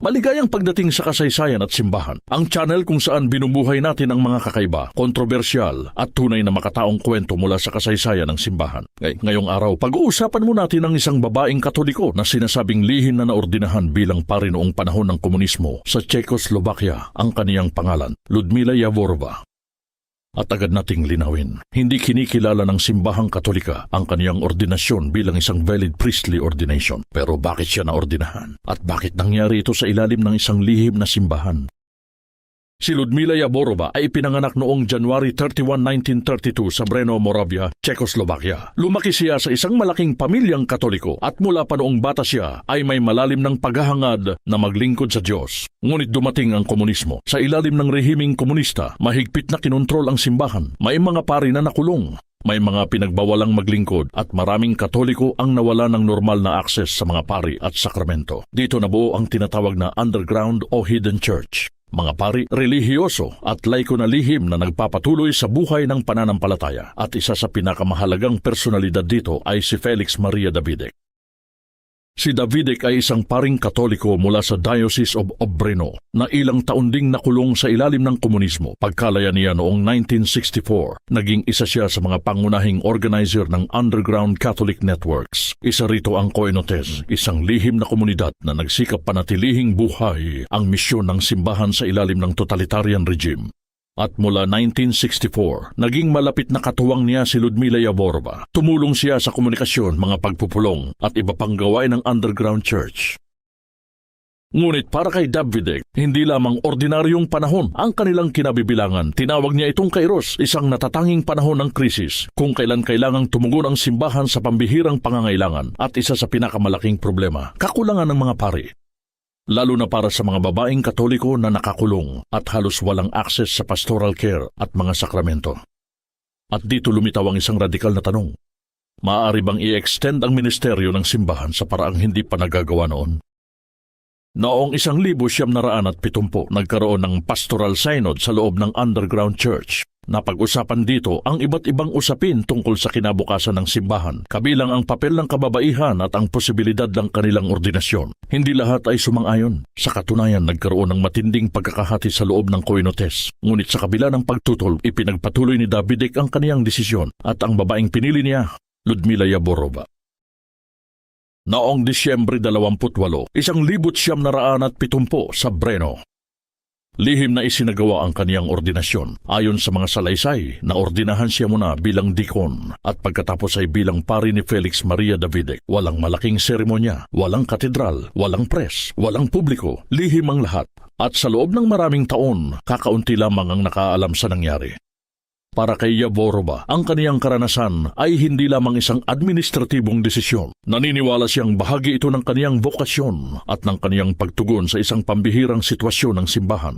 Maligayang pagdating sa kasaysayan at simbahan, ang channel kung saan binubuhay natin ang mga kakaiba, kontrobersyal at tunay na makataong kwento mula sa kasaysayan ng simbahan. Ngayong araw, pag-uusapan mo natin ang isang babaeng Katoliko na sinasabing lihim na naordinahan bilang pari noong panahon ng komunismo sa Czechoslovakia. Ang kaniyang pangalan, Ludmila Yavorova. At agad nating linawin, hindi kinikilala ng simbahang Katolika ang kaniyang ordinasyon bilang isang valid priestly ordination. Pero bakit siya naordinahan? At bakit nangyari ito sa ilalim ng isang lihim na simbahan? Si Ludmila Yavorova ay pinanganak noong January 31, 1932 sa Brno, Moravia, Czechoslovakia. Lumaki siya sa isang malaking pamilyang Katoliko at mula pa noong bata siya ay may malalim ng paghahangad na maglingkod sa Diyos. Ngunit dumating ang komunismo. Sa ilalim ng rehimeng komunista, mahigpit na kinontrol ang simbahan. May mga pari na nakulong. May mga pinagbawalang maglingkod at maraming Katoliko ang nawala ng normal na akses sa mga pari at sakramento. Dito nabuo ang tinatawag na underground o hidden church. Mga pari, relihiyoso at laiko na lihim na nagpapatuloy sa buhay ng pananampalataya. At isa sa pinakamahalagang personalidad dito ay si Felix Maria Davidek. Si Davidek ay isang paring Katoliko mula sa Diocese of Brno na ilang taon ding nakulong sa ilalim ng komunismo. Pagkalaya niya noong 1964, naging isa siya sa mga pangunahing organizer ng Underground Catholic Networks. Isa rito ang Koinotes, isang lihim na komunidad na nagsikap panatilihing buhay ang misyon ng simbahan sa ilalim ng totalitarian regime. At mula 1964, naging malapit na katuwang niya si Ludmila Yavorova. Tumulong siya sa komunikasyon, mga pagpupulong at iba pang gawain ng underground church. Ngunit para kay Davidek, hindi lamang ordinaryong panahon ang kanilang kinabibilangan. Tinawag niya itong Kairos, isang natatanging panahon ng krisis, kung kailan kailangang tumugon ang simbahan sa pambihirang pangangailangan at isa sa pinakamalaking problema, kakulangan ng mga pari. Lalo na para sa mga babaeng Katoliko na nakakulong at halos walang akses sa pastoral care at mga sakramento. At dito lumitaw ang isang radikal na tanong. Maaari bang i-extend ang ministeryo ng simbahan sa paraang hindi pa nagagawa noon? Noong 1970, nagkaroon ng pastoral synod sa loob ng underground church. Napag-usapan dito ang iba't ibang usapin tungkol sa kinabukasan ng simbahan, kabilang ang papel ng kababaihan at ang posibilidad ng kanilang ordinasyon. Hindi lahat ay sumang-ayon. Sa katunayan, nagkaroon ng matinding pagkakahati sa loob ng Koinotes. Ngunit sa kabila ng pagtutol, ipinagpatuloy ni Davidek ang kaniyang desisyon at ang babaeng pinili niya, Ludmila Yavorova. Noong Disyembre 28, 1970 sa Brno. Lihim na isinagawa ang kaniyang ordinasyon. Ayon sa mga salaysay, naordinahan siya muna bilang dikon at pagkatapos ay bilang pari ni Felix Maria Davidek. Walang malaking seremonya, walang katedral, walang press, walang publiko, lihim ang lahat. At sa loob ng maraming taon, kakaunti lamang ang nakaalam sa nangyari. Para kay Yavorova, ang kaniyang karanasan ay hindi lamang isang administratibong desisyon. Naniniwala siyang bahagi ito ng kaniyang vokasyon at ng kaniyang pagtugon sa isang pambihirang sitwasyon ng simbahan.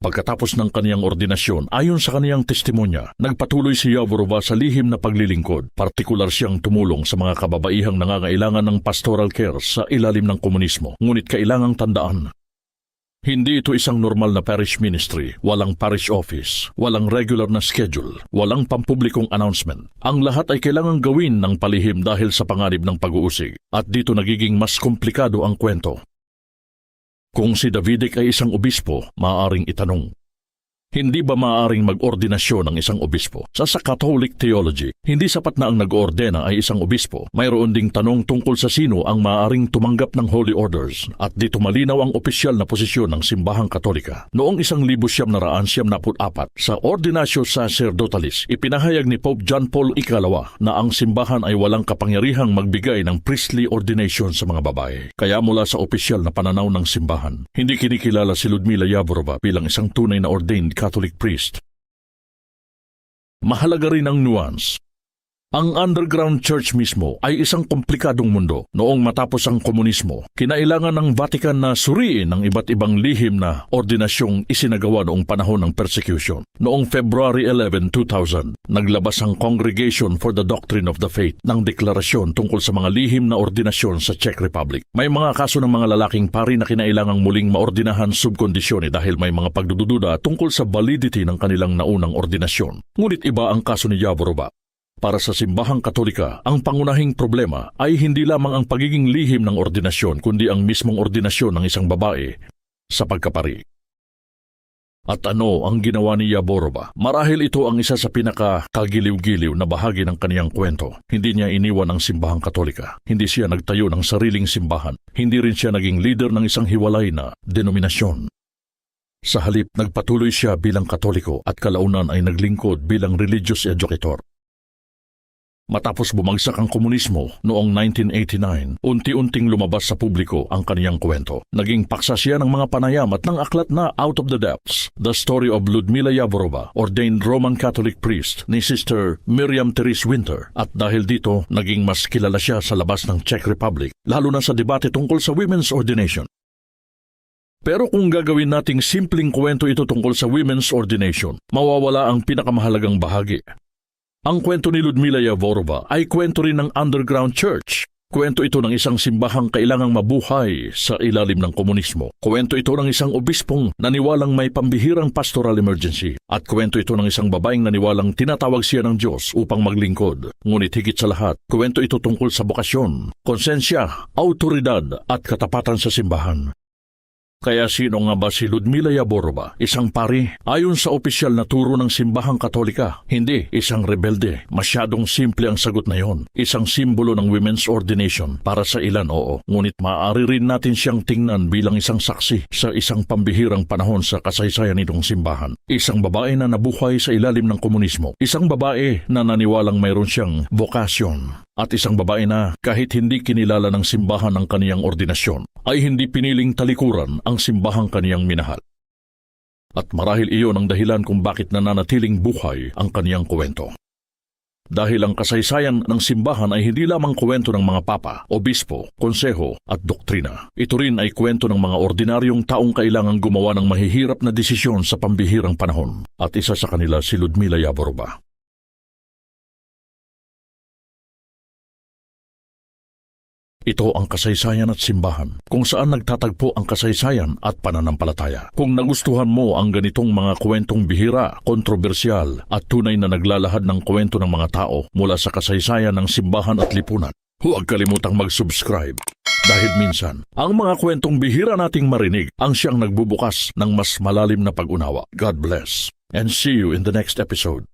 Pagkatapos ng kaniyang ordinasyon, ayon sa kaniyang testimonya, nagpatuloy si Yavorova sa lihim na paglilingkod. Partikular siyang tumulong sa mga kababaihang nangangailangan ng pastoral care sa ilalim ng komunismo. Ngunit kailangang tandaan, hindi ito isang normal na parish ministry, walang parish office, walang regular na schedule, walang pampublikong announcement. Ang lahat ay kailangang gawin ng palihim dahil sa panganib ng pag-uusig. At dito nagiging mas komplikado ang kwento. Kung si Davidek ay isang obispo, maaaring itanong, hindi ba maaaring mag-ordinasyon ng isang obispo? Sa Catholic theology, hindi sapat na ang nag-ordena ay isang obispo. Mayroon ding tanong tungkol sa sino ang maaaring tumanggap ng holy orders at dito malinaw ang opisyal na posisyon ng simbahang Katolika. Noong 1994 sa Ordinatio Sacerdotalis, ipinahayag ni Pope John Paul II na ang simbahan ay walang kapangyarihang magbigay ng priestly ordination sa mga babae. Kaya mula sa opisyal na pananaw ng simbahan, hindi kinikilala si Ludmila Yavorova bilang isang tunay na ordained Catholic priest. Mahalaga rin ang nuance. Ang underground church mismo ay isang komplikadong mundo. Noong matapos ang komunismo, kinailangan ng Vatican na suriin ang iba't ibang lihim na ordinasyong isinagawa noong panahon ng persecution. Noong February 11, 2000, naglabas ang Congregation for the Doctrine of the Faith ng deklarasyon tungkol sa mga lihim na ordinasyon sa Czech Republic. May mga kaso ng mga lalaking pari na kinailangang muling maordinahan subkondisyone dahil may mga pagdududa tungkol sa validity ng kanilang naunang ordinasyon. Ngunit iba ang kaso ni Yavorova. Para sa simbahang Katolika, ang pangunahing problema ay hindi lamang ang pagiging lihim ng ordinasyon kundi ang mismong ordinasyon ng isang babae sa pagkapari. At ano ang ginawa ni Yaborova? Marahil ito ang isa sa pinakagiliw-giliw na bahagi ng kaniyang kwento. Hindi niya iniwan ang simbahang Katolika. Hindi siya nagtayo ng sariling simbahan. Hindi rin siya naging leader ng isang hiwalay na denominasyon. Sa halip, nagpatuloy siya bilang Katoliko at kalaunan ay naglingkod bilang religious educator. Matapos bumagsak ang komunismo noong 1989, unti-unting lumabas sa publiko ang kaniyang kwento. Naging paksa siya ng mga panayam at ng aklat na Out of the Depths, The Story of Ludmila Yavorova, ordained Roman Catholic priest ni Sister Miriam Therese Winter. At dahil dito, naging mas kilala siya sa labas ng Czech Republic, lalo na sa debate tungkol sa women's ordination. Pero kung gagawin nating simpleng kwento ito tungkol sa women's ordination, mawawala ang pinakamahalagang bahagi. Ang kwento ni Ludmila Yavorova ay kwento rin ng underground church. Kwento ito ng isang simbahang kailangang mabuhay sa ilalim ng komunismo. Kwento ito ng isang obispong naniwalang may pambihirang pastoral emergency. At kwento ito ng isang babaeng naniwalang tinatawag siya ng Diyos upang maglingkod. Ngunit higit sa lahat, kwento ito tungkol sa bokasyon, konsensya, autoridad at katapatan sa simbahan. Kaya sino nga ba si Ludmila Yavorova? Isang pari? Ayon sa opisyal na turo ng simbahang Katolika, hindi. Isang rebelde. Masyadong simple ang sagot na yon. Isang simbolo ng women's ordination. Para sa ilan, oo. Ngunit maaari rin natin siyang tingnan bilang isang saksi sa isang pambihirang panahon sa kasaysayan nitong simbahan. Isang babae na nabuhay sa ilalim ng komunismo. Isang babae na naniwalang mayroon siyang bokasyon. At isang babae na kahit hindi kinilala ng simbahan ang kaniyang ordinasyon, ay hindi piniling talikuran ang simbahang kaniyang minahal. At marahil iyon ang dahilan kung bakit nananatiling buhay ang kaniyang kwento. Dahil ang kasaysayan ng simbahan ay hindi lamang kwento ng mga papa, obispo, konseho at doktrina. Ito rin ay kwento ng mga ordinaryong taong kailangang gumawa ng mahihirap na desisyon sa pambihirang panahon. At isa sa kanila si Ludmila Yavorova. Ito ang kasaysayan at simbahan, kung saan nagtatagpo ang kasaysayan at pananampalataya. Kung nagustuhan mo ang ganitong mga kwentong bihira, kontrobersyal at tunay na naglalahad ng kwento ng mga tao mula sa kasaysayan ng simbahan at lipunan, huwag kalimutang mag-subscribe. Dahil minsan, ang mga kwentong bihira nating marinig ang siyang nagbubukas ng mas malalim na pag-unawa. God bless, and see you in the next episode.